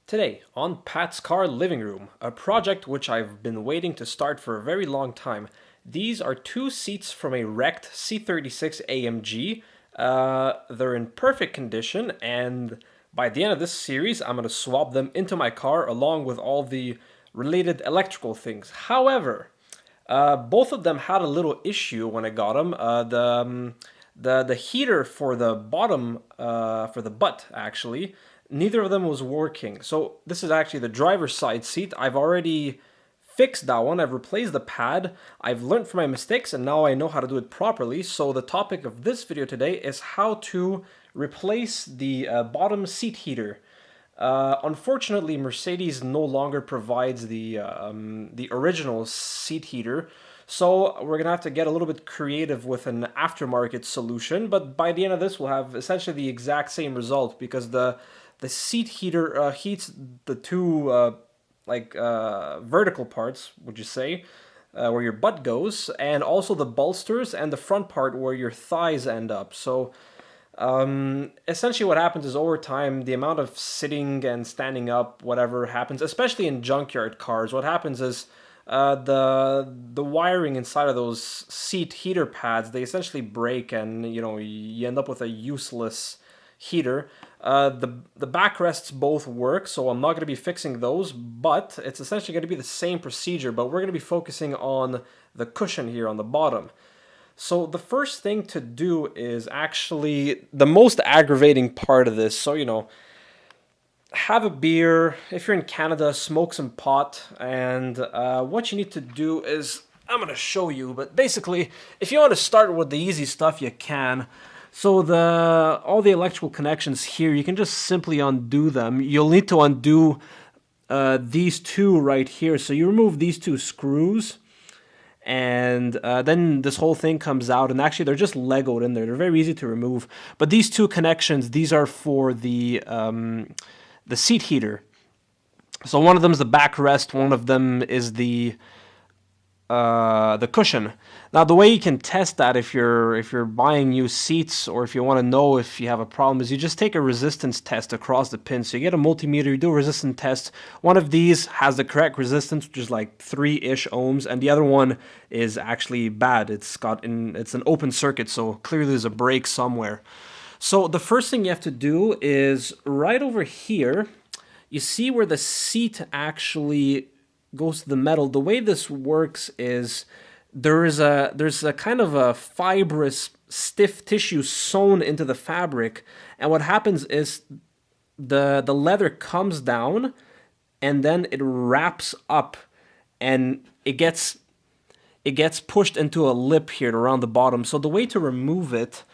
Today, on Pat's Car Living Room, a project which I've been waiting to start for a very long time. These are two seats from a wrecked C36 AMG. They're in perfect condition, and by the end of this series, I'm going to swap them into my car along with all the related electrical things. However, both of them had a little issue when I got them. The heater for the bottom, for the butt actually, neither of them was working. So this is actually the driver's side seat. I've already fixed that one. I've replaced the pad. I've learned from my mistakes and now I know how to do it properly. So the topic of this video today is how to replace the bottom seat heater. Unfortunately, Mercedes no longer provides the original seat heater, so we're gonna have to get a little bit creative with an aftermarket solution. But by the end of this, we'll have essentially the exact same result because the seat heater heats the two vertical parts, would you say, where your butt goes, and also the bolsters and the front part where your thighs end up. So essentially what happens is over time, the amount of sitting and standing up, whatever happens, especially in junkyard cars, what happens is the wiring inside of those seat heater pads, they essentially break and, you know, you end up with a useless heater. The backrests both work, so I'm not going to be fixing those, but it's essentially going to be the same procedure, but we're going to be focusing on the cushion here on the bottom. So the first thing to do is actually the most aggravating part of this. So, you know, have a beer. If you're in Canada, smoke some pot. And what you need to do is, I'm going to show you, but basically, if you want to start with the easy stuff, you can. So all the electrical connections here, you can just simply undo them. You'll need to undo these two right here. So you remove these two screws. And then this whole thing comes out, and actually they're just Legoed in there. They're very easy to remove. But these two connections, these are for the seat heater. So one of them is the backrest, one of them is the cushion. Now the way you can test that if you're buying new seats or if you want to know if you have a problem is you just take a resistance test across the pin. So you get a multimeter, you do a resistance test. One of these has the correct resistance, which is like 3-ish ohms, and the other one is actually bad. It's an open circuit, so clearly there's a break somewhere. So the first thing you have to do is right over here, you see where the seat actually goes to the metal. The way this works is there's a kind of a fibrous stiff tissue sewn into the fabric, and what happens is the leather comes down and then it wraps up and it gets pushed into a lip here around the bottom. So the way to remove it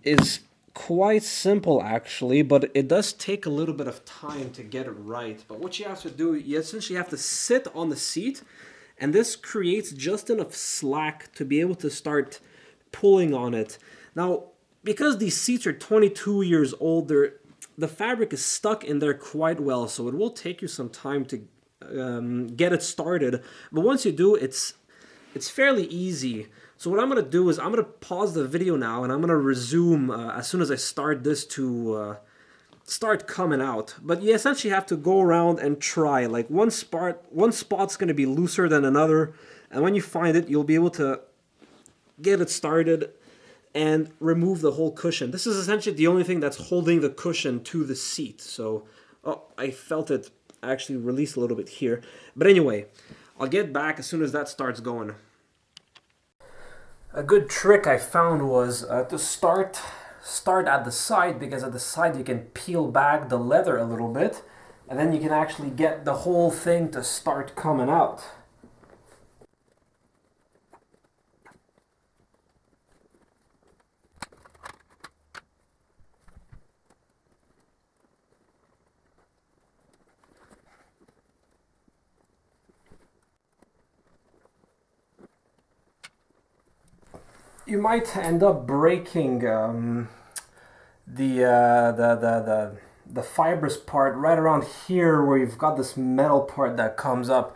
is quite simple actually, but it does take a little bit of time to get it right. But what you have to do, you essentially have to sit on the seat, and this creates just enough slack to be able to start pulling on it. Now, because these seats are 22 years old, the fabric is stuck in there quite well, so it will take you some time to get it started. But once you do, it's fairly easy. So what I'm going to do is I'm going to pause the video now and I'm going to resume as soon as I start this to start coming out. But you essentially have to go around and try. Like one spot's going to be looser than another, and when you find it, you'll be able to get it started and remove the whole cushion. This is essentially the only thing that's holding the cushion to the seat. So, oh, I felt it actually release a little bit here. But anyway, I'll get back as soon as that starts going. A good trick I found was to start at the side, because at the side you can peel back the leather a little bit, and then you can actually get the whole thing to start coming out. You might end up breaking the fibrous part right around here where you've got this metal part that comes up.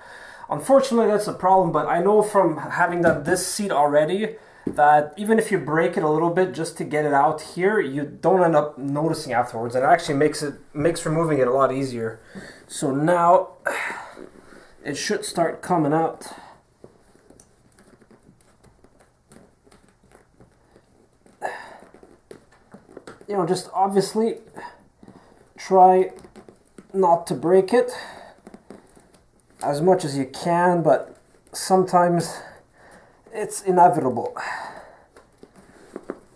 Unfortunately, that's a problem, but I know from having done this seat already that even if you break it a little bit just to get it out here, you don't end up noticing afterwards, and it actually makes removing it a lot easier. So now it should start coming out. You know, just obviously try not to break it as much as you can, but sometimes it's inevitable.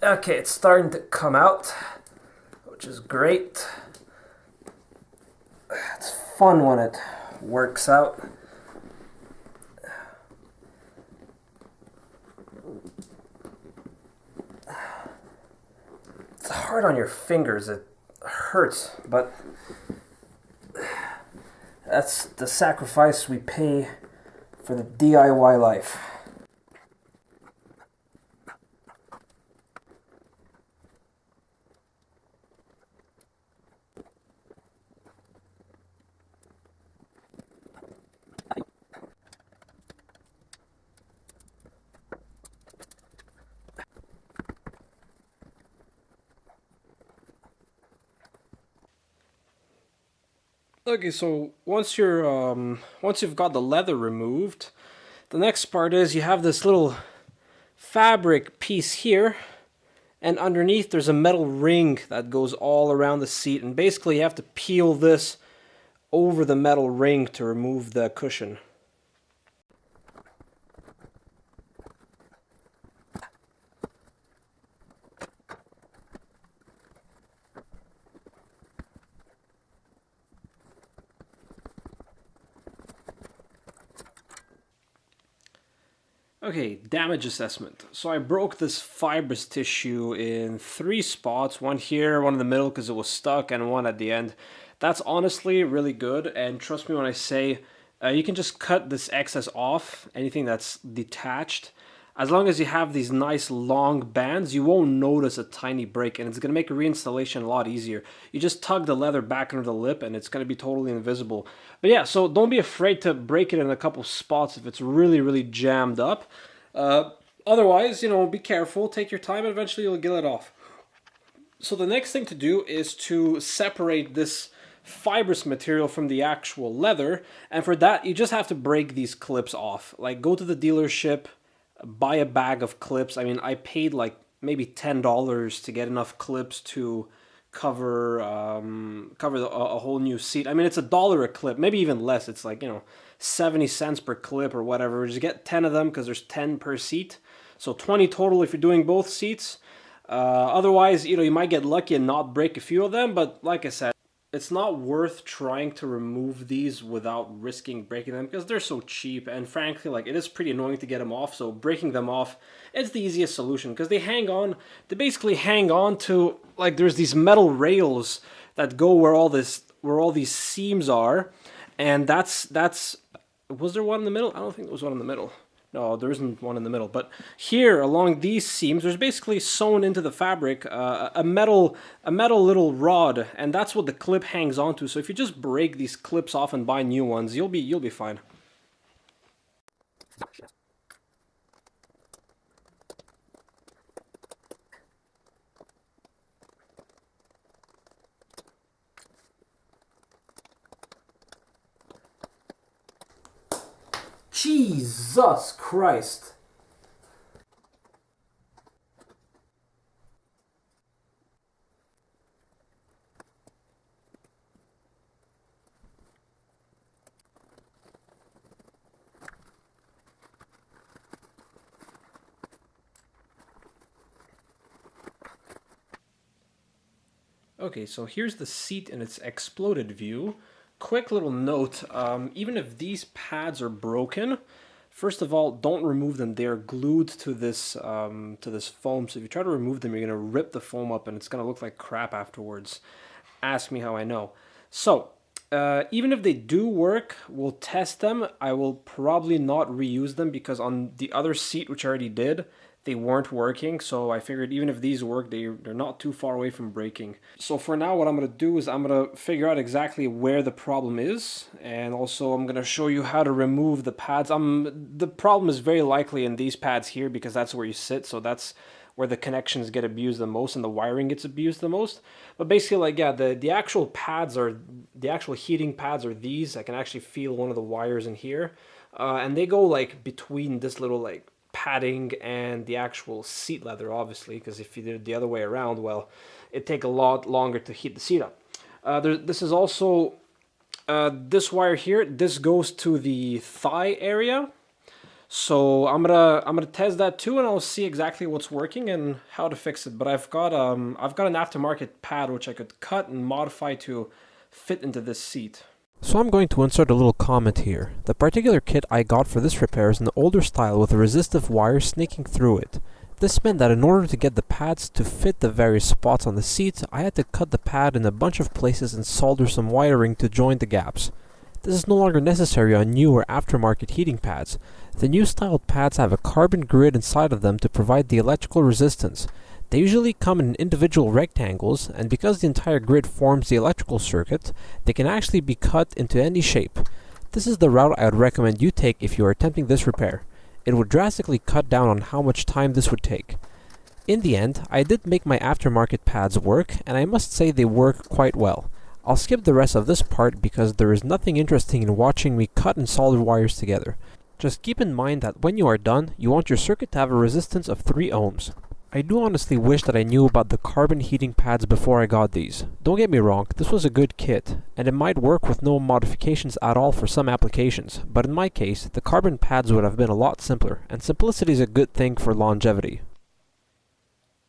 Okay, it's starting to come out, which is great. It's fun when it works out. It's hard on your fingers, it hurts, but that's the sacrifice we pay for the DIY life. Okay, so once you've got the leather removed, the next part is you have this little fabric piece here, and underneath there's a metal ring that goes all around the seat, and basically you have to peel this over the metal ring to remove the cushion. Okay, damage assessment. So I broke this fibrous tissue in 3 spots, one here, one in the middle because it was stuck, and one at the end. That's honestly really good, and trust me when I say you can just cut this excess off, anything that's detached. As long as you have these nice long bands, you won't notice a tiny break, and it's going to make reinstallation a lot easier. You just tug the leather back under the lip, and it's going to be totally invisible. But yeah, so don't be afraid to break it in a couple spots if it's really, really jammed up. Otherwise, you know, be careful, take your time, and eventually you'll get it off. So the next thing to do is to separate this fibrous material from the actual leather, and for that, you just have to break these clips off. Like, go to the dealership, buy a bag of clips. I mean, I paid like maybe $10 to get enough clips to cover a whole new seat. I mean, it's $1 a clip, maybe even less. It's like, you know, 70 cents per clip or whatever. Just get 10 of them because there's 10 per seat. So 20 total if you're doing both seats. Otherwise, you know, you might get lucky and not break a few of them, but like I said, it's not worth trying to remove these without risking breaking them because they're so cheap, and frankly, like, it is pretty annoying to get them off, so breaking them off is the easiest solution because they basically hang on to, like, there's these metal rails that go where all these seams are, and that's was there one in the middle? I don't think there was one in the middle. No, there isn't one in the middle. But here, along these seams, there's basically sewn into the fabric a metal little rod, and that's what the clip hangs onto. So if you just break these clips off and buy new ones, you'll be fine. Jesus Christ. Okay, so here's the seat in its exploded view. Quick little note, even if these pads are broken, first of all, don't remove them. They're glued to this foam, so if you try to remove them, you're going to rip the foam up and it's going to look like crap afterwards. Ask me how I know. So, even if they do work, we'll test them. I will probably not reuse them because on the other seat, which I already did, they weren't working, so I figured even if these work, they're not too far away from breaking. So for now, what I'm going to do is I'm going to figure out exactly where the problem is, and also I'm going to show you how to remove the pads. The problem is very likely in these pads here because that's where you sit, so that's where the connections get abused the most and the wiring gets abused the most. But basically, like, yeah, the actual pads are, the actual heating pads are these. I can actually feel one of the wires in here, and they go like between this little like padding and the actual seat leather, obviously, because if you did it the other way around, well, it'd take a lot longer to heat the seat up. This is also, this wire here, this goes to the thigh area. So I'm gonna test that too, and I'll see exactly what's working and how to fix it. But I've got an aftermarket pad which I could cut and modify to fit into this seat. So I'm going to insert a little comment here. The particular kit I got for this repair is an older style with a resistive wire snaking through it. This meant that in order to get the pads to fit the various spots on the seat, I had to cut the pad in a bunch of places and solder some wiring to join the gaps. This is no longer necessary on new or aftermarket heating pads. The new styled pads have a carbon grid inside of them to provide the electrical resistance. They usually come in individual rectangles, and because the entire grid forms the electrical circuit, they can actually be cut into any shape. This is the route I would recommend you take if you are attempting this repair. It would drastically cut down on how much time this would take. In the end, I did make my aftermarket pads work, and I must say they work quite well. I'll skip the rest of this part because there is nothing interesting in watching me cut and solder wires together. Just keep in mind that when you are done, you want your circuit to have a resistance of 3 ohms. I do honestly wish that I knew about the carbon heating pads before I got these. Don't get me wrong, this was a good kit, and it might work with no modifications at all for some applications, but in my case, the carbon pads would have been a lot simpler, and simplicity is a good thing for longevity.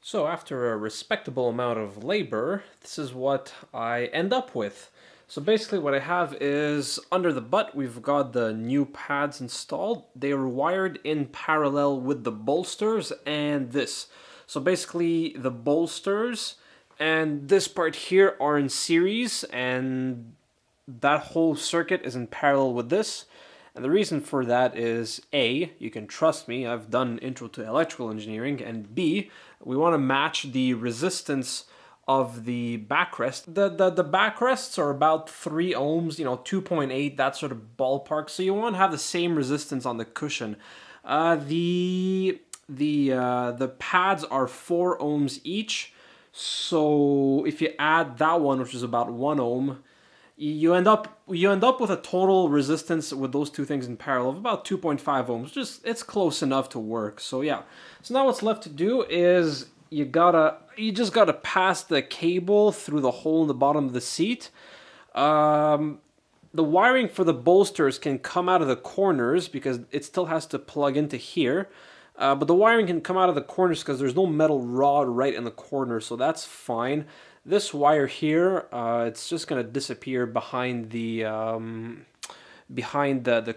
So after a respectable amount of labor, this is what I end up with. So basically what I have is, under the butt, we've got the new pads installed. They are wired in parallel with the bolsters and this. So basically the bolsters and this part here are in series, and that whole circuit is in parallel with this. And the reason for that is A, you can trust me, I've done intro to electrical engineering, and B, we want to match the resistance of the backrest. The backrests are about 3 ohms, 2.8, that sort of ballpark. So you want to have the same resistance on the cushion. The pads are 4 ohms each. So if you add that one, which is about 1 ohm, you end up with a total resistance with those two things in parallel of about 2.5 ohms. It's close enough to work. So yeah. So now what's left to do is you just gotta pass the cable through the hole in the bottom of the seat. The wiring for the bolsters can come out of the corners because it still has to plug into here. But the wiring can come out of the corners because there's no metal rod right in the corner, so that's fine. This wire here, it's just gonna disappear behind the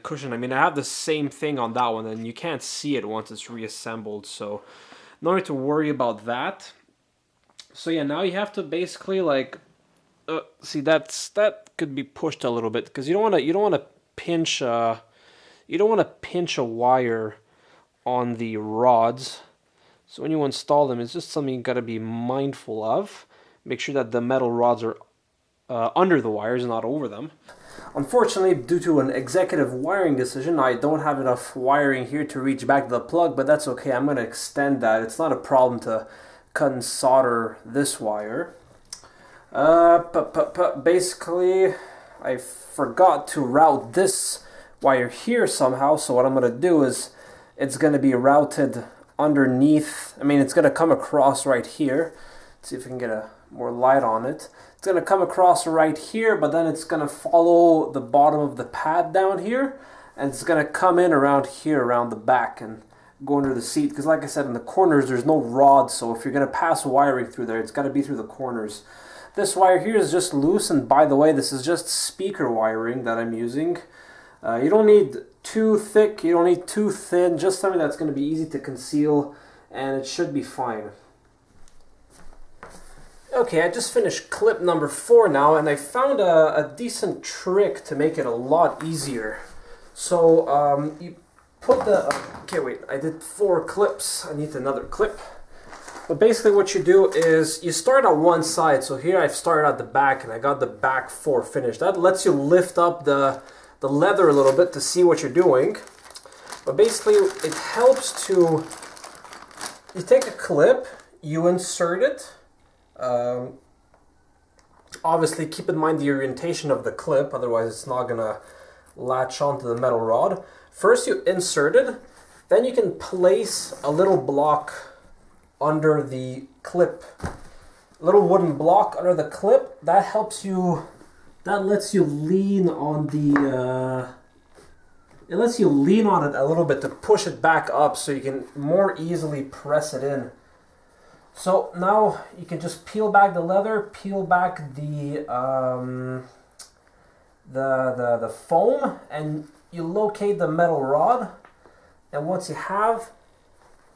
cushion. I mean, I have the same thing on that one, and you can't see it once it's reassembled, so no need to worry about that. So yeah, now you have to basically like see that could be pushed a little bit because you don't want to pinch a wire on the rods. So when you install them, it's just something you got to be mindful of. Make sure that the metal rods are under the wires, not over them. Unfortunately, due to an executive wiring decision, I don't have enough wiring here to reach back to the plug, but that's okay. I'm going to extend that. It's not a problem to cut and solder this wire. Basically, I forgot to route this wire here somehow, so what I'm going to do is it's going to be routed underneath. I mean, it's going to come across right here. Let's see if we can get more light on it. It's going to come across right here, but then it's going to follow the bottom of the pad down here, and it's going to come in around here, around the back, and go under the seat. Because like I said, in the corners, there's no rod, so if you're going to pass wiring through there, it's got to be through the corners. This wire here is just loose, and by the way, this is just speaker wiring that I'm using. You don't need too thick, you don't need too thin, just something that's going to be easy to conceal, and it should be fine. Okay, I just finished clip number 4 now, and I found a decent trick to make it a lot easier. So you put the... okay, wait, I did 4 clips. I need another clip. But basically what you do is you start on one side. So here I've started at the back and I got the back 4 finished. That lets you lift up the leather a little bit to see what you're doing. But basically it helps to... you take a clip, you insert it. Obviously keep in mind the orientation of the clip, otherwise it's not gonna latch onto the metal rod. First you insert it, then you can place a little block under the clip. A little wooden block under the clip. That helps you, that lets you lean on the, it lets you lean on it a little bit to push it back up so you can more easily press it in. So now you can just peel back the leather, peel back the foam, and you locate the metal rod. And once you have,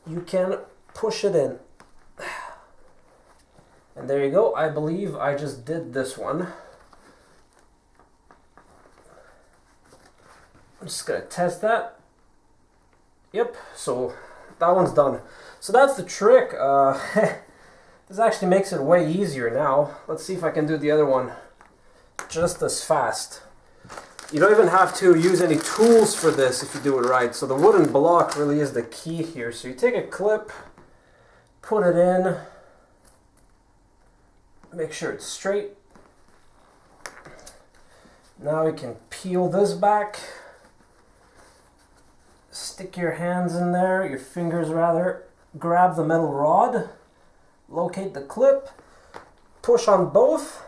you can push it in. And there you go. I believe I just did this one. I'm just gonna test that. Yep, so that one's done. So that's the trick. This actually makes it way easier now. Let's see if I can do the other one just as fast. You don't even have to use any tools for this if you do it right. So the wooden block really is the key here. So you take a clip, put it in, make sure it's straight. Now you can peel this back. Stick your hands in there, your fingers rather, grab the metal rod, locate the clip, push on both.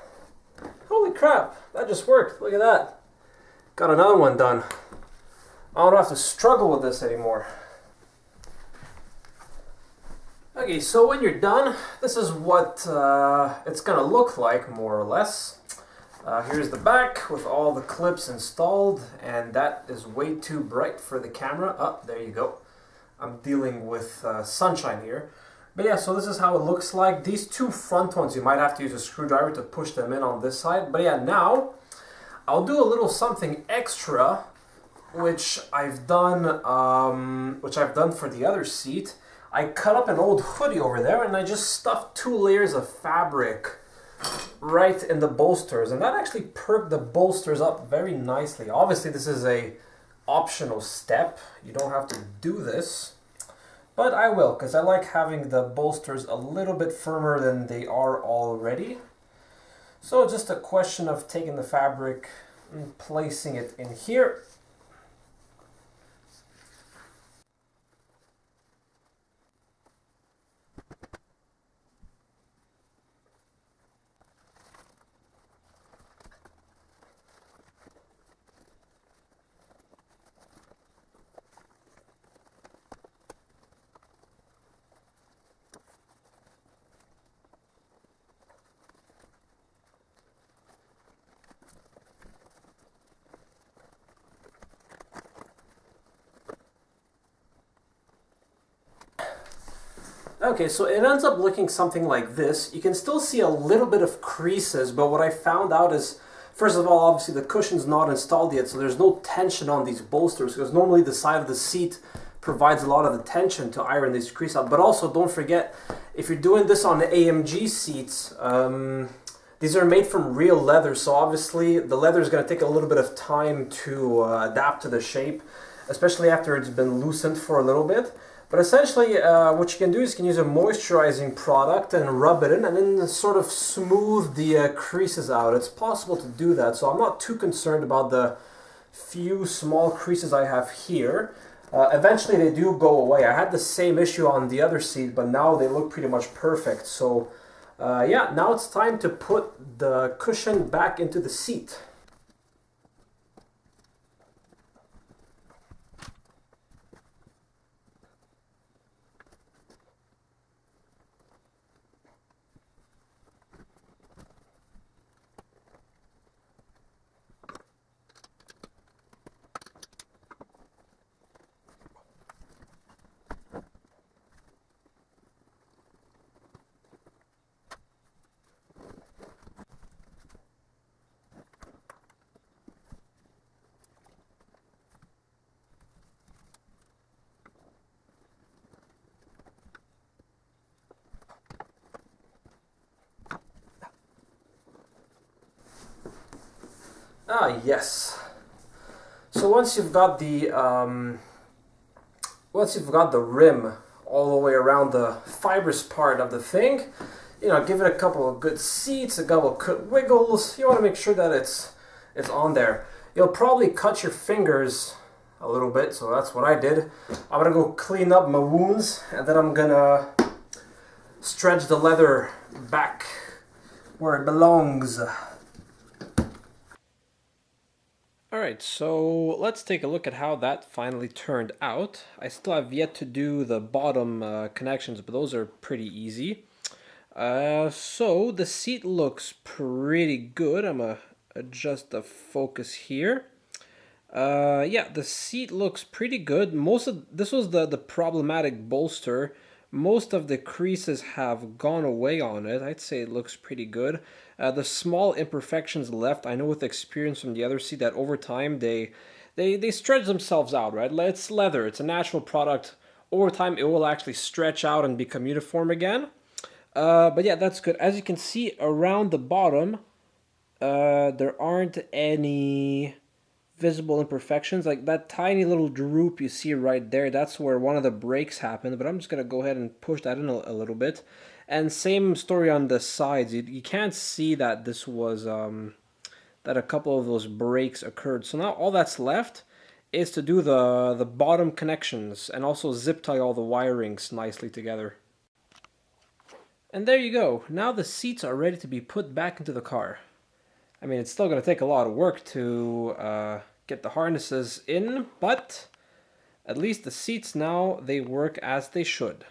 Holy crap, that just worked. Look at that. Got another one done. I don't have to struggle with this anymore. Okay, so when you're done, this is what it's gonna look like, more or less. Here's the back with all the clips installed, and that is way too bright for the camera. Oh, there you go. I'm dealing with sunshine here. But yeah, so this is how it looks like. These 2 front ones, you might have to use a screwdriver to push them in on this side. But yeah, now I'll do a little something extra, which I've done for the other seat. I cut up an old hoodie over there, and I just stuffed 2 layers of fabric right in the bolsters, and that actually perked the bolsters up very nicely. Obviously this is a optional step, you don't have to do this, but I will, because I like having the bolsters a little bit firmer than they are already. So just a question of taking the fabric and placing it in here. Okay, so it ends up looking something like this. You can still see a little bit of creases, but what I found out is, first of all, obviously the cushion's not installed yet, so there's no tension on these bolsters, because normally the side of the seat provides a lot of the tension to iron these creases out. But also, don't forget, if you're doing this on the AMG seats, these are made from real leather, so obviously the leather is going to take a little bit of time to adapt to the shape, especially after it's been loosened for a little bit. But essentially, what you can do is you can use a moisturizing product and rub it in and then sort of smooth the creases out. It's possible to do that, so I'm not too concerned about the few small creases I have here. Eventually they do go away. I had the same issue on the other seat, but now they look pretty much perfect. So yeah, now it's time to put the cushion back into the seat. Ah, yes. So once you've got the rim all the way around the fibrous part of the thing, give it a couple of good seats, a couple of good wiggles. You want to make sure that it's on there. You'll probably cut your fingers a little bit, so that's what I did. I'm gonna go clean up my wounds, and then I'm gonna stretch the leather back where it belongs. Alright, so let's take a look at how that finally turned out. I still have yet to do the bottom connections, but those are pretty easy. So the seat looks pretty good. I'm gonna adjust the focus here. Yeah, the seat looks pretty good. This was the problematic bolster. Most of the creases have gone away on it. I'd say it looks pretty good. The small imperfections left, I know with experience from the other seat that over time they stretch themselves out, right? It's leather. It's a natural product. Over time, it will actually stretch out and become uniform again. But yeah, that's good. As you can see around the bottom, there aren't any visible imperfections. Like that tiny little droop you see right there, that's where one of the breaks happened, but I'm just going to go ahead and push that in a little bit. And same story on the sides. You can't see that this was, that a couple of those breaks occurred. So now all that's left is to do the bottom connections and also zip tie all the wirings nicely together. And there you go. Now the seats are ready to be put back into the car. I mean, it's still going to take a lot of work to get the harnesses in, but at least the seats now, they work as they should.